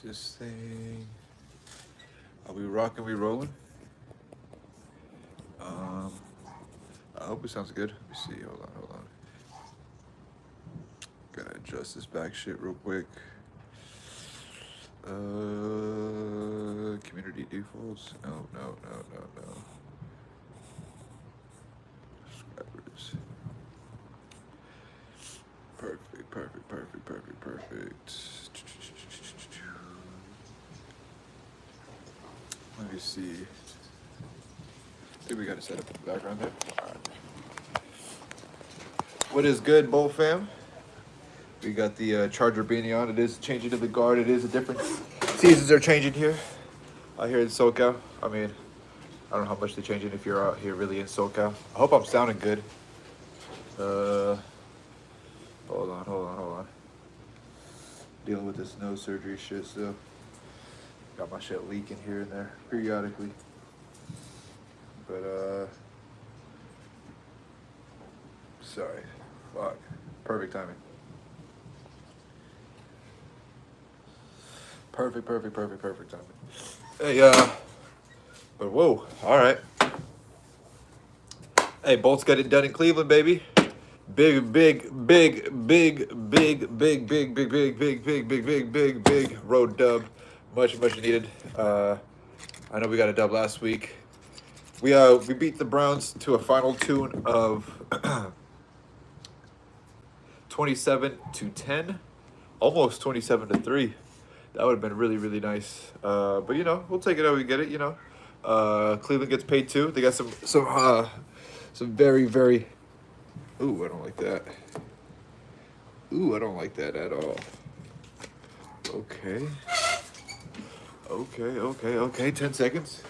this thing. Are we rocking? We rolling? I hope it sounds good. Let me see. Hold on. Gotta adjust this back shit real quick. Community defaults. No. Subscribers. Perfect. Let me see. I think we got to set up in the background there. All right. What is good, Bowl fam? We got the Charger beanie on. It is changing to the guard. It is a different seasons are changing here. Out here in SoCal. I mean, I don't know how much they're changing if you're out here really in SoCal. I hope I'm sounding good. Hold on. Dealing with this nose surgery shit still. Got my shit leaking here and there periodically. But sorry. Fuck. Perfect timing. Perfect timing. Hey, but whoa, all right. Hey, Bolts got it done in Cleveland, baby. Big road dub. Much needed. I know we got a dub last week. We beat the Browns to a final tune of 27-10, almost 27-3. That would have been really nice. But you know, we'll take it how we get it. You know, Cleveland gets paid too. They got some very. Ooh, I don't like that. Ooh, I don't like that at all. Okay. 10 seconds.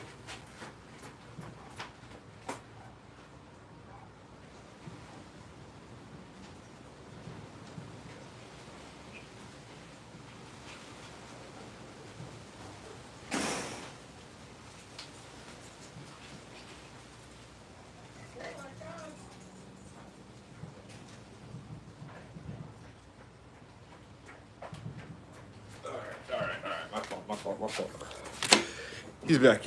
My fault. He's back.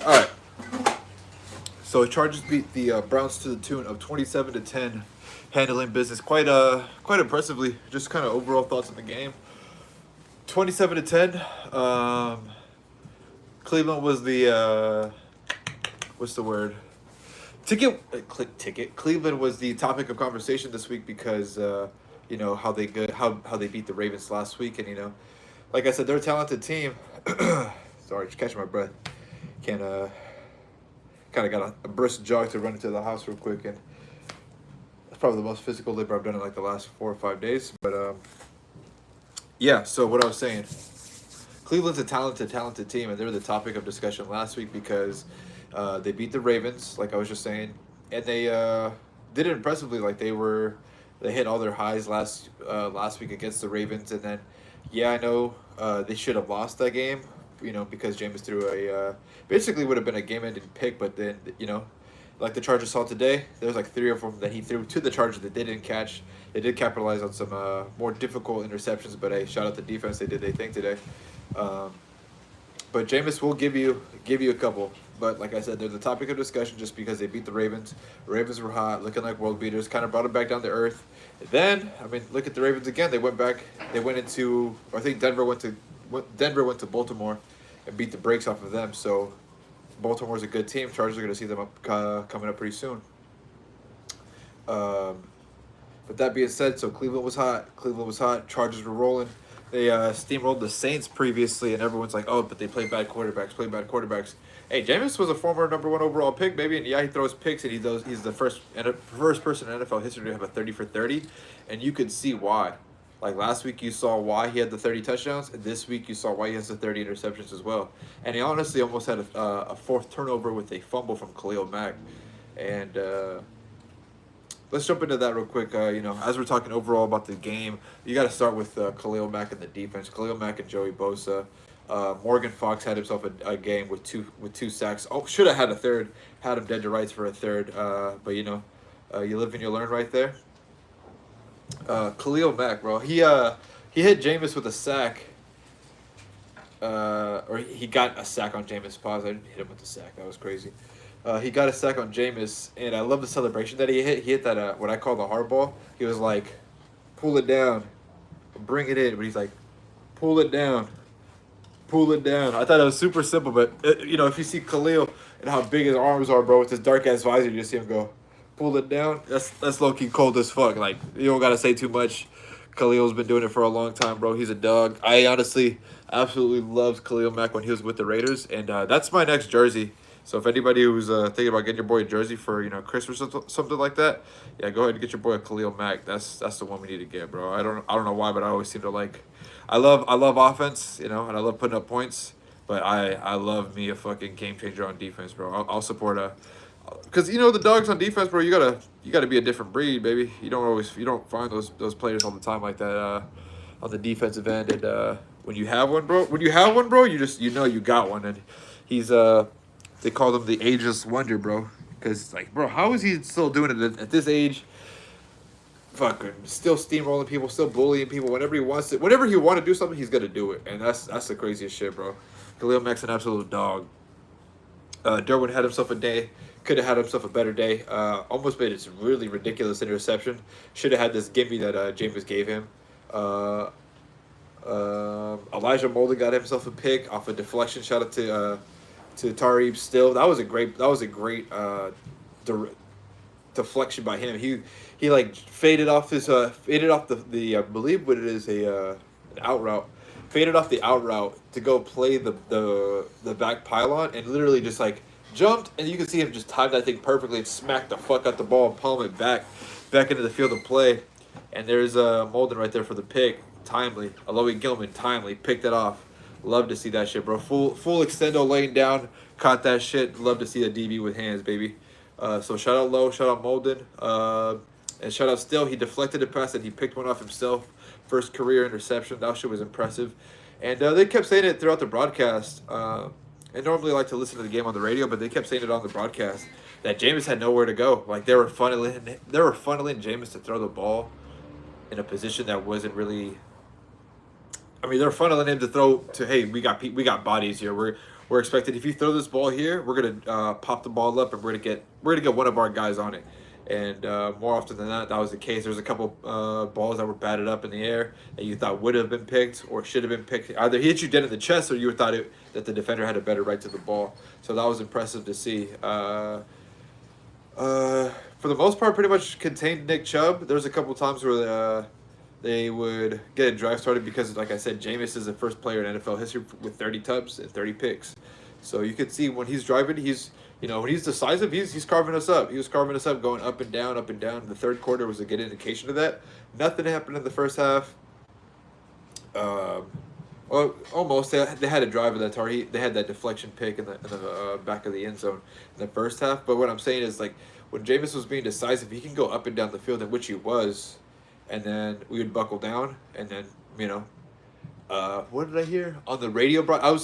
All right. So Chargers beat the Browns to the tune of 27-10, handling business quite impressively. Just kind of overall thoughts on the game. 27-10. Cleveland was the what's the word? Ticket. Cleveland was the topic of conversation this week because you know how they beat the Ravens last week, and you know, like I said, they're a talented team. Sorry, just catching my breath. Kind of got a brisk jog to run into the house real quick, and that's probably the most physical labor I've done in like the last 4 or 5 days. But yeah. So what I was saying, Cleveland's a talented team, and they were the topic of discussion last week because they beat the Ravens, like I was just saying, and they did it impressively. Like they hit all their highs last week against the Ravens, and then I know they should have lost that game, you know, because Jameis threw a basically would have been a game-ending pick, but then you know, like the Chargers saw today, there was like 3 of them that he threw to the Chargers that they didn't catch. They did capitalize on some more difficult interceptions, but hey, shout out the defense. They did their thing today. But Jameis will give you a couple. But like I said, they're the topic of discussion just because they beat the Ravens. The Ravens were hot, looking like world beaters, kind of brought them back down to earth. And then, I mean, look at the Ravens again. They went into, I think Denver went to Baltimore and beat the brakes off of them. So Baltimore's a good team. Chargers are going to see them up coming up pretty soon. But that being said, so Cleveland was hot. Chargers were rolling. They steamrolled the Saints previously, and everyone's like, oh, but they play bad quarterbacks. Hey, Jameis was a former number 1 overall pick, baby, and yeah, he throws picks, and he's the first person in NFL history to have a 30 for 30, and you could see why. Like last week, you saw why he had the 30 touchdowns, and this week you saw why he has the 30 interceptions as well. And he honestly almost had a 4th turnover with a fumble from Khalil Mack, and let's jump into that real quick. You know, as we're talking overall about the game, you got to start with Khalil Mack and the defense. Khalil Mack and Joey Bosa. Morgan Fox had himself a game with two sacks. Oh, should have had a third. Had him dead to rights for a third. But you know, you live and you learn right there. Khalil Mack, bro. He hit Jameis with a sack, or he got a sack on Jameis. Pause. I didn't hit him with the sack. That was crazy. He got a sack on Jameis, and I love the celebration that he hit. He hit that what I call the hard ball. He was like, pull it down, bring it in. But he's like, pull it down, pull it down. I thought it was super simple, but if you see Khalil and how big his arms are, bro, with his dark ass visor, you just see him go, pull it down. That's low key cold as fuck. Like you don't gotta say too much. Khalil's been doing it for a long time, bro. He's a dog. I honestly absolutely loved Khalil Mack when he was with the Raiders, and that's my next jersey. So if anybody who's thinking about getting your boy a jersey for Christmas or something like that, yeah, go ahead and get your boy a Khalil Mack. That's the one we need to get, bro. I don't know why, but I always seem to like. I love offense, and I love putting up points. But I love me a fucking game changer on defense, bro. I'll support because the dogs on defense, bro. You gotta be a different breed, baby. You don't find those players all the time like that on the defensive end. And when you have one, bro, you just you got one. And he's they call him the ageless wonder, bro. Because like, bro, how is he still doing it at this age? Fucking still steamrolling people, still bullying people. Whenever he wants it, whenever he want to do something, he's gonna do it. And that's the craziest shit, bro. Khalil Mack's an absolute dog. Derwin had himself a day. Could have had himself a better day. Almost made this really ridiculous interception. Should have had this gimme that Jameis gave him. Elijah Molden got himself a pick off a deflection. Shout out to Tariq Still. That was a great deflection by him. He like faded off the I believe what it is an out route. Faded off the out route to go play the back pylon and literally just like jumped, and you can see him just time that thing perfectly and smack the fuck out the ball and palm it back into the field of play. And there's Molden right there for the pick. Timely. Alohi Gilman, timely. Picked it off. Love to see that shit, bro. Full extendo laying down. Caught that shit. Love to see the DB with hands, baby. So shout out Low. Shout out Molden. And shout out Still. He deflected a pass and he picked one off himself. First career interception. That shit was impressive. And they kept saying it throughout the broadcast. I normally like to listen to the game on the radio, but they kept saying it on the broadcast that Jameis had nowhere to go. Like they were funneling Jameis to throw the ball in a position that wasn't really. I mean, they're funneling him to throw to. Hey, we got bodies here. We're expected. If you throw this ball here, we're gonna pop the ball up and we're gonna get one of our guys on it. And more often than not, that was the case. There's a couple balls that were batted up in the air that you thought would have been picked or should have been picked. Either he hit you dead in the chest or you thought that the defender had a better right to the ball. So that was impressive to see. For the most part, pretty much contained Nick Chubb. There's a couple times where they would get a drive started because, like I said, Jameis is the first player in NFL history with 30 tubs and 30 picks. So you could see when he's driving, when he's decisive, he's carving us up. He was carving us up, going up and down, up and down. The third quarter was a good indication of that. Nothing happened in the first half. Well, almost. They had a drive of that target. They had that deflection pick in the back of the end zone in the first half. But what I'm saying is, like, when Jameis was being decisive, he can go up and down the field, in which he was, and then we would buckle down, and then what did I hear on the radio? I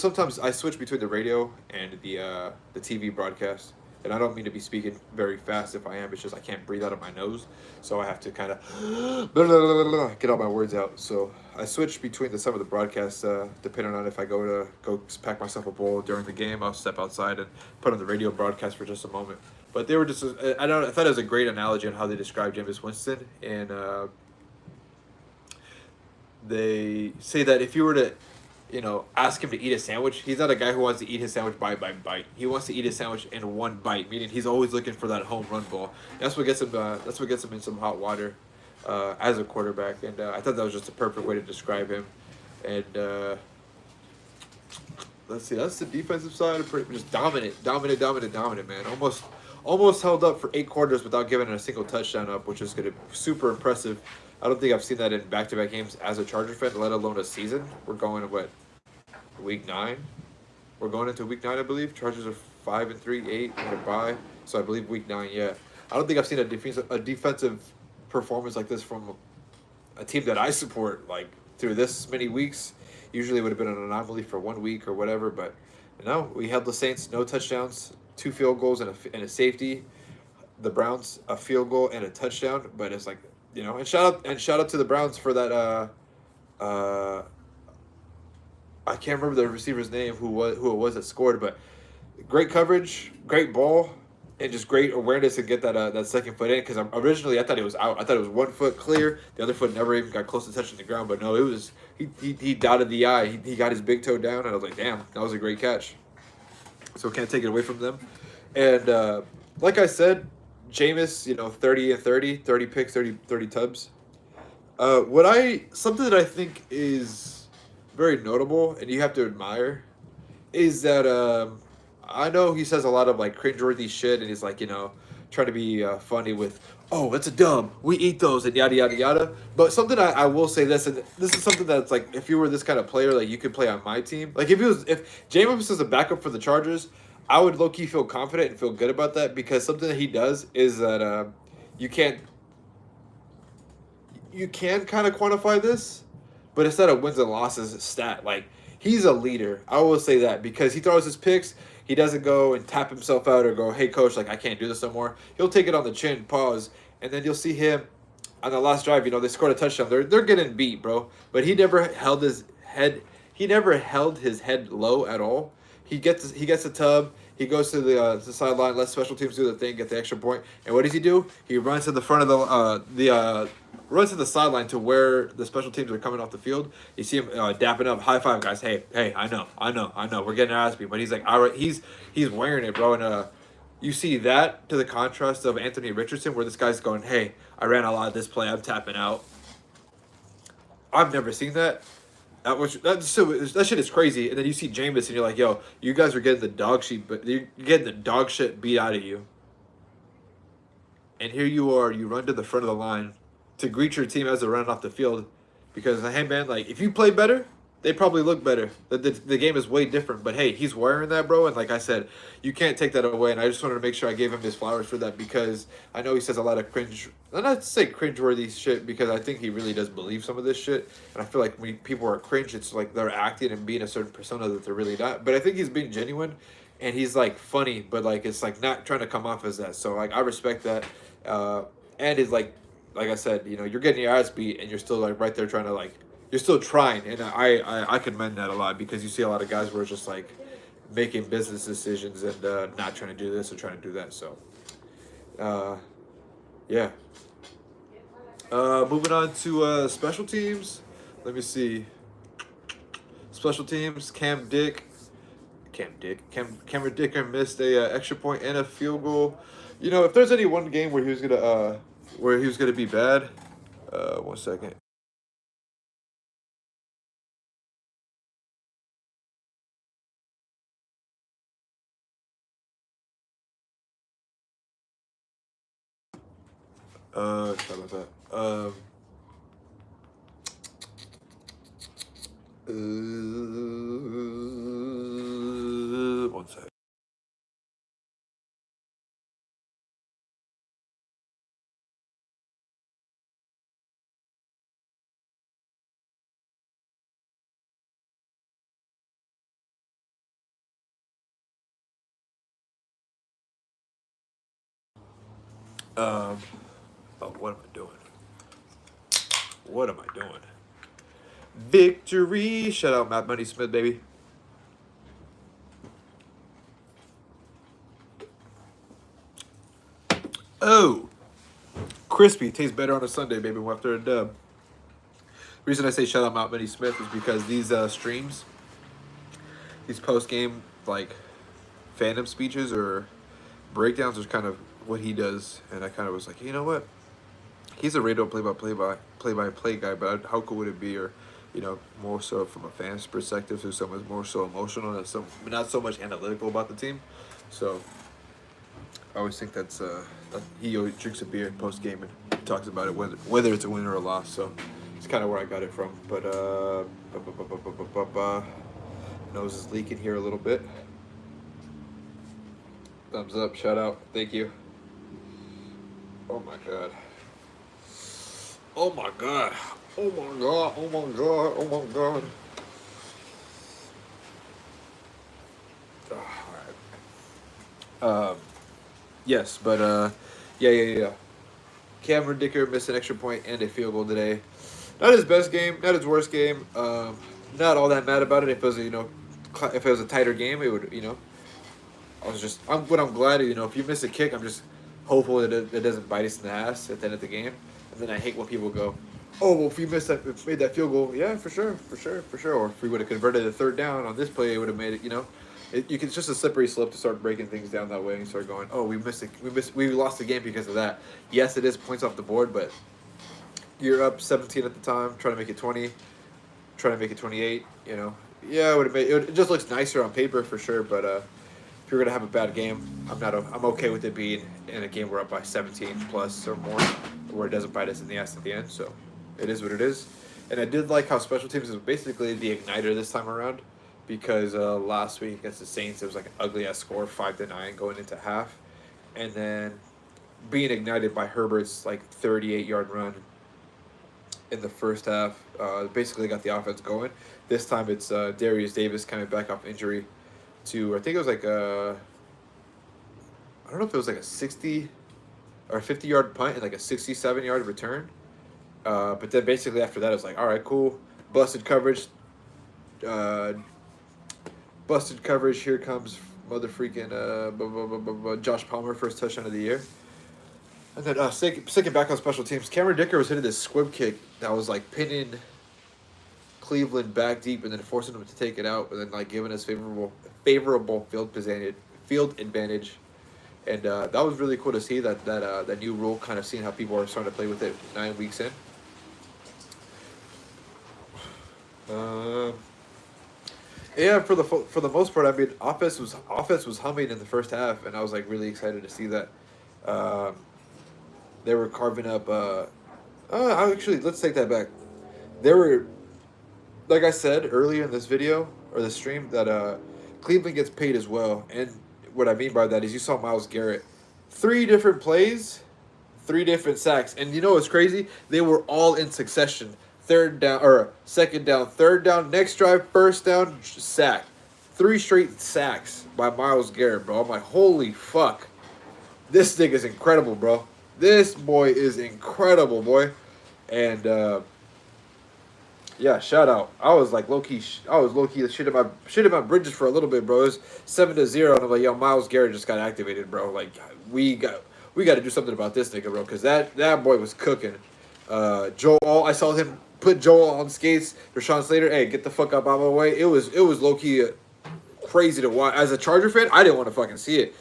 switch between the radio and the TV broadcast, and I don't mean to be speaking very fast. If I am, it's just I can't breathe out of my nose, so I have to kind of get all my words out. So I switch between some of the broadcasts depending on if I go pack myself a bowl during the game. I'll step outside and put on the radio broadcast for just a moment. But they were just I thought it was a great analogy on how they described Jameis Winston, and they say that if you were to, ask him to eat a sandwich, he's not a guy who wants to eat his sandwich bite by bite. He wants to eat his sandwich in one bite, meaning he's always looking for that home run ball. That's what gets him. That's what gets him in some hot water as a quarterback. And I thought that was just a perfect way to describe him. And let's see, that's the defensive side. Pretty just dominant, man. Almost held up for 8 quarters without giving a single touchdown up, which is gonna be super impressive. I don't think I've seen that in back-to-back games as a Charger fan, let alone a season. We're going to week 9? We're going into week 9, I believe. Chargers are 5-3, 8, and a bye. So I believe week 9, yeah. I don't think I've seen a defensive performance like this from a team that I support, like, through this many weeks. Usually it would have been an anomaly for 1 week or whatever, but no, we held the Saints, no touchdowns, 2 field goals and a safety. The Browns, a field goal and a touchdown, but it's like, and shout out to the Browns for that I can't remember the receiver's name who it was that scored, but great coverage, great ball, and just great awareness to get that second foot in. Because originally I thought it was out. I thought it was 1 foot clear. The other foot never even got close to touching the ground. But no, it was he dotted the eye. He got his big toe down, and I was like, damn, that was a great catch. So can't take it away from them. And like I said, Jameis, 30 and 30 picks, 30 tubs. Something that I think is very notable and you have to admire is that I know he says a lot of like cringeworthy shit and he's like, trying to be funny with, oh, it's a dub. We eat those and yada, yada, yada. But something I will say this, and this is something that's like, if you were this kind of player, like you could play on my team. Like if Jameis was a backup for the Chargers, I would low key feel confident and feel good about that because something that he does is that you can't you can kind of quantify this, but it's not a wins and losses stat. Like he's a leader. I will say that because he throws his picks. He doesn't go and tap himself out or go, "Hey coach, like I can't do this no more." He'll take it on the chin, pause, and then you'll see him on the last drive. They scored a touchdown. They're getting beat, bro. But he never held his head. He never held his head low at all. He gets a tub. He goes to the sideline, lets special teams do the thing, get the extra point. And what does he do? He runs to the front of the runs to the sideline to where the special teams are coming off the field. You see him dapping up, high five, guys. Hey, I know. We're getting our ass beat, but he's like, all right, he's wearing it, bro. And you see that to the contrast of Anthony Richardson, where this guy's going, hey, I ran a lot of this play, I'm tapping out. I've never seen that. That shit is crazy. And then you see Jameis and you're like, yo, you guys are getting the dog shit, but you're getting the dog shit beat out of you. And here you are, you run to the front of the line to greet your team as they're running off the field. Because, hey, man, like, if you play better, they probably look better. The game is way different. But, hey, he's wearing that, bro. And like I said, you can't take that away. And I just wanted to make sure I gave him his flowers for that because I know he says a lot of cringe. I'm not to say cringeworthy shit because I think he really does believe some of this shit. And I feel like when people are cringe, it's like they're acting and being a certain persona that they're really not. But I think he's being genuine. And he's, like, funny. But, like, it's, like, not trying to come off as that. So, like, I respect that. And it's, like I said, you're getting your ass beat and you're still like right there trying to like you're still trying, and I commend that a lot because you see a lot of guys who are just like making business decisions and not trying to do this or trying to do that. So, yeah. Moving on to special teams. Let me see. Special teams. Cameron Dicker missed a extra point and a field goal. If there's any one game where he was gonna be bad, 1 second. Sorry about that. 1 second. What am I doing? What am I doing? Victory! Shout out Matt Money Smith, baby. Oh, crispy tastes better on a Sunday, baby. After a dub. The reason I say shout out Matt Money Smith is because these streams, these post game like fandom speeches or breakdowns, is kind of what he does, and I kind of was like, you know what? He's a radio play-by-play guy, but how cool would it be, or more so from a fan's perspective, who's someone's more so emotional and not so much analytical about the team. So I always think that he always drinks a beer post game and talks about it whether it's a win or a loss. So it's kind of where I got it from. But nose is leaking here a little bit. Thumbs up, shout out, thank you. Oh my god. Oh my god. Oh my god. Oh my god. Oh my god. Alright. Yes, but yeah. Cameron Dicker missed an extra point and a field goal today. Not his best game, not his worst game. not all that mad about it. If it was if it was a tighter game, it would I'm glad if you miss a kick, I'm just hopeful that it doesn't bite us in the ass at the end of the game. And then I hate when people go, oh well, if you made that field goal, yeah, for sure, for sure, for sure. Or if we would have converted a third down on this play, it would have made it. It's just a slippery slope to start breaking things down that way and start going, oh, we lost the game because of that. Yes, it is points off the board, but you're up 17 at the time, trying to make it 20, trying to make it 28. Yeah, it would have made it just looks nicer on paper for sure, but if you're gonna have a bad game, I'm okay with it being in a game we're up by 17 plus or more, where it doesn't bite us in the ass at the end. So it is what it is. And I did like how special teams is basically the igniter this time around, because last week against the Saints it was like an ugly ass score, 5-9 going into half, and then being ignited by Herbert's like 38-yard run in the first half, basically got the offense going. This time it's Darius Davis coming back off injury to, I think it was like I don't know if it was like a 60 or 50-yard punt and like a 67-yard return. But then basically after that, it was like, all right, cool. Busted coverage. Busted coverage. Here comes mother freaking Josh Palmer, first touchdown of the year. And then sticking back on special teams, Cameron Dicker was hitting this squib kick that was like pinning Cleveland back deep and then forcing them to take it out, but then like giving us favorable field advantage. And that was really cool to see that new rule, kind of seeing how people are starting to play with it 9 weeks in. Yeah, for the most part, I mean, offense was humming in the first half, and I was like really excited to see that. They were carving up. Actually, let's take that back. They were, like I said earlier in this video or the stream, that Cleveland gets paid as well. And what I mean by that is you saw Myles Garrett, 3 different plays, 3 different sacks, and you know what's crazy? They were all in succession. Third down or second down, third down, next drive, first down, sack. 3 straight sacks by Myles Garrett, bro. I'm like, holy fuck. This nigga's incredible, bro. This boy is incredible, boy. And yeah, shout out. I was like low key shit in my bridges for a little bit, bro. It was 7-0, and I'm like, yo, Myles Garrett just got activated, bro. Like we got to do something about this nigga, bro, because that boy was cooking. Joel, I saw him put Joel on skates. Rashawn Slater, hey, get the fuck up out of my way. It was low key crazy to watch. As a Charger fan, I didn't want to fucking see it.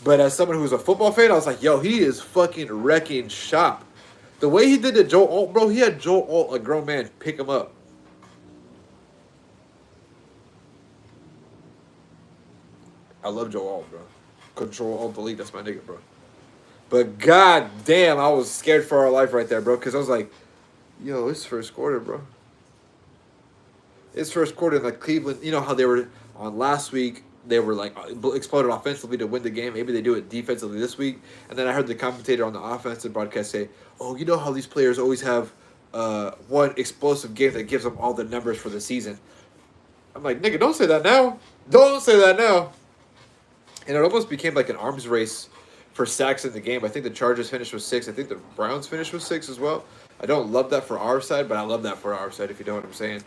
But as someone who's a football fan, I was like, yo, he is fucking wrecking shop. The way he did to Joe Alt, bro, he had Joe Alt, a grown man, pick him up. I love Joe Alt, bro. Control Alt Delete, that's my nigga, bro. But god damn, I was scared for our life right there, bro, because I was like, yo, it's first quarter, bro. It's first quarter, like Cleveland, you know how they were on last week, they were like exploded offensively to win the game. Maybe they do it defensively this week. And then I heard the commentator on the offensive broadcast say, oh, you know how these players always have one explosive game that gives them all the numbers for the season. I'm like, nigga, don't say that now. Don't say that now. And it almost became like an arms race for sacks in the game. I think the Chargers finished with 6. I think the Browns finished with 6 as well. I don't love that for our side, but I love that for our side, if you know what I'm saying.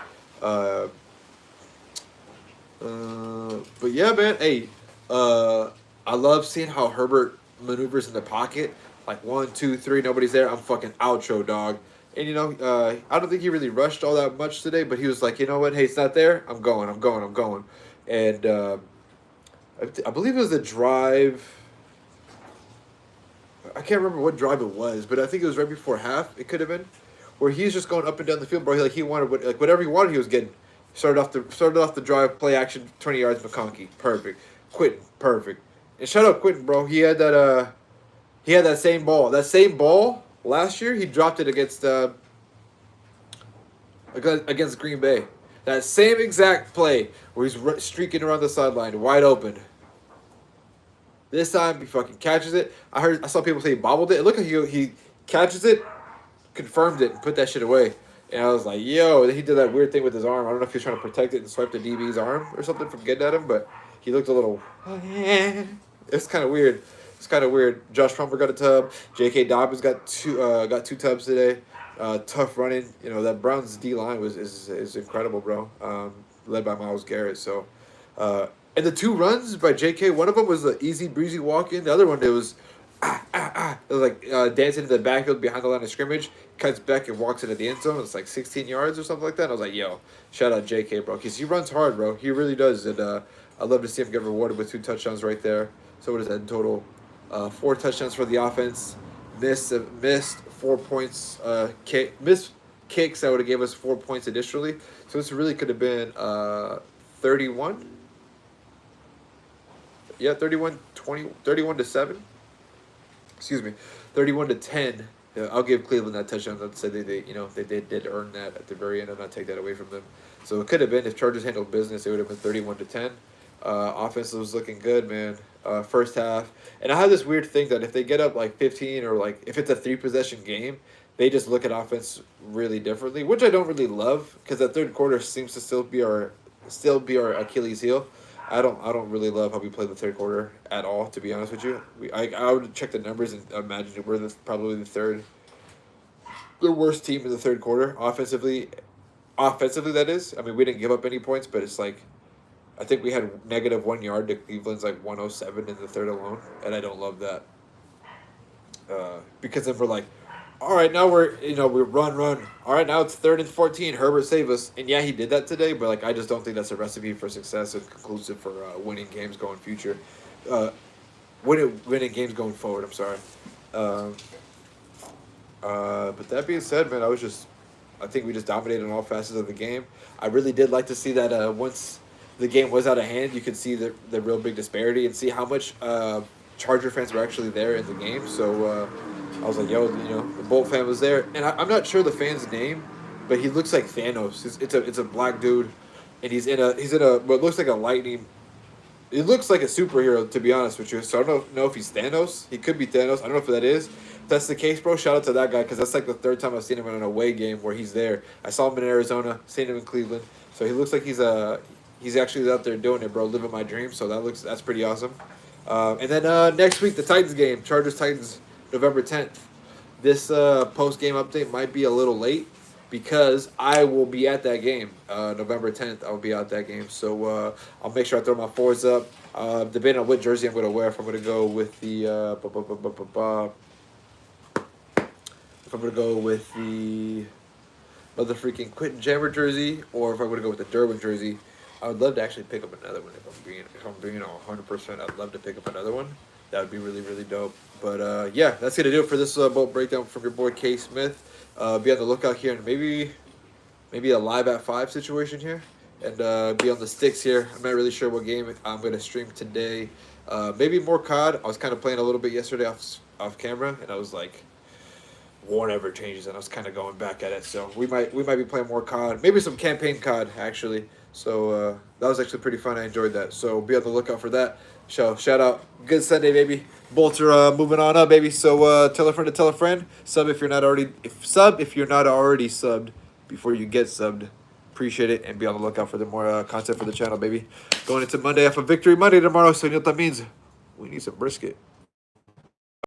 But yeah, man. Hey, I love seeing how Herbert maneuvers in the pocket. Like 1, 2, 3, nobody's there. I'm fucking outro, dog. And I don't think he really rushed all that much today, but he was like, you know what? Hey, it's not there. I'm going. And I believe it was a drive. I can't remember what drive it was, but I think it was right before half. It could have been, where he's just going up and down the field, bro. He wanted whatever he wanted, he was getting. Started off the drive, play action, 20 yards, McConkey, perfect. Quentin, perfect. And shout out Quentin, bro. He had that same ball. That same ball last year, he dropped it against Green Bay. That same exact play where he's streaking around the sideline, wide open. This time he fucking catches it. I saw people say he bobbled it. Look, he catches it, confirmed it, and put that shit away. And I was like, yo, he did that weird thing with his arm. I don't know if he was trying to protect it and swipe the DB's arm or something from getting at him, but he looked a little, it's kind of weird. Josh Palmer got a tub. J.K. Dobbins got two tubs today. Tough running. You know that Browns D line is incredible, bro. Led by Myles Garrett. So, and the two runs by J.K. One of them was an easy breezy walk in. The other one it was It was like dancing in the backfield behind the line of scrimmage, cuts back and walks into the end zone. It's like 16 yards or something like that. And I was like, yo, shout out J.K. bro, because he runs hard, bro. He really does, and I'd love to see him get rewarded with 2 touchdowns right there. So what is that in total? 4 touchdowns for the offense. Missed 4 points. Missed kicks that would have gave us 4 points additionally. So this really could have been 31. Yeah, 31 to 7. Excuse me, 31-10. Yeah, I'll give Cleveland that touchdown. I'd say they did earn that at the very end. I'm not take that away from them. So it could have been if Chargers handled business, it would have been 31-10. Offense was looking good, man. First half, and I have this weird thing that if they get up like 15 or like if it's a 3-possession game, they just look at offense really differently, which I don't really love because that third quarter seems to still be our Achilles heel. I don't really love how we play the third quarter at all, to be honest with you. I would check the numbers and imagine we're probably the worst team in the third quarter offensively. Offensively, that is. I mean, we didn't give up any points, but it's like I think we had -1 yard to Cleveland's like 107 in the third alone, and I don't love that. Because then we're like, all right, now we run. All right, now it's 3rd and 14. Herbert save us, and yeah, he did that today. But like, I just don't think that's a recipe for success and conclusive for winning games going future. Winning games going forward. I'm sorry. But that being said, man, I think we just dominated on all facets of the game. I really did like to see that once the game was out of hand, you could see the real big disparity and see how much Charger fans were actually there in the game. So I was like, yo, the Bolt fan was there, and I'm not sure the fan's name, but he looks like Thanos. It's a black dude, and he's in a what looks like a lightning. It looks like a superhero, to be honest with you. So I don't know if he's Thanos. He could be Thanos. I don't know if that is. If that's the case, bro, shout out to that guy because that's like the 3rd time I've seen him in an away game where he's there. I saw him in Arizona, seen him in Cleveland. So he looks like he's actually out there doing it, bro, living my dream. So that's pretty awesome. And then next week, the Titans game, Chargers-Titans, November 10th. This post-game update might be a little late because I will be at that game. November 10th, I'll be at that game. So I'll make sure I throw my fours up. Debating on what jersey I'm going to wear. If I'm going to go with the mother freaking Quentin Jammer jersey, or if I'm going to go with the Derwin jersey. I would love to actually pick up another one if I'm being 100%. I'd love to pick up another one. That would be really, really dope. But yeah, that's gonna do it for this boat breakdown from your boy K Smith. Be on the lookout here and maybe a live at 5 situation here, and be on the sticks here. I'm not really sure what game I'm gonna stream today. Maybe more COD. I was kind of playing a little bit yesterday off camera, and I was like, whatever changes, and I was kind of going back at it. So we might be playing more COD, maybe some campaign COD actually. So that was actually pretty fun. I enjoyed that. So be on the lookout for that. Shout out, good Sunday, baby. Bolts are moving on up, baby. So tell a friend to tell a friend. Sub if you're not already subbed before you get subbed. Appreciate it, and be on the lookout for the more content for the channel, baby. Going into Monday off of Victory Monday tomorrow, so you know what that means. We need some brisket.